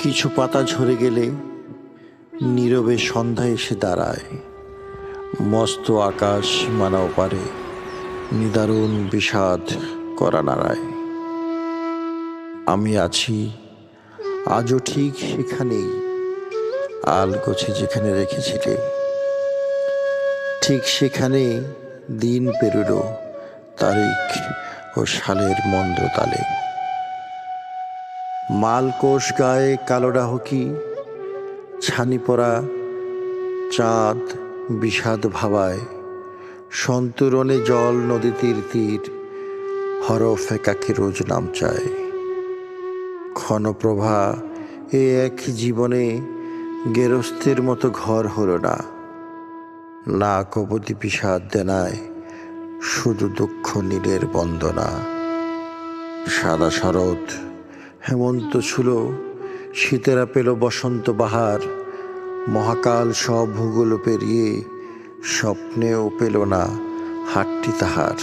কিছু পাতা ঝরে গেলে নীরবে সন্ধ্যা এসে দাঁড়ায়। মস্ত আকাশ মানাও পারে নিদারুণ বিষাদ করা নাড়ায়। আমি আছি আজও ঠিক সেখানেই, আলগোছে যেখানে রেখেছিলে, ঠিক সেখানে দিন পেরুল তারিখ ও সালের মন্দ্র তালে। মালকোষ গায়ে কালো ডাহকি, ছানি পড়া চাঁদ বিষাদ ভাবায়, সন্তরণে জল নদী তীর তীর হরফ একাকে রোজ নাম চায়। ক্ষণপ্রভা এ এক জীবনে গেরস্থের মতো ঘর হলো না, না কবতী বিষাদ দেনায় শুধু দুঃখ নীলের বন্দনা। সাদা শরৎ হেমন্ত ছিল, শীতেরা পেল বসন্ত বাহার, মহাকাল সব ভূগোল পেরিয়ে স্বপ্নেও পেল না হাটটি তাহার।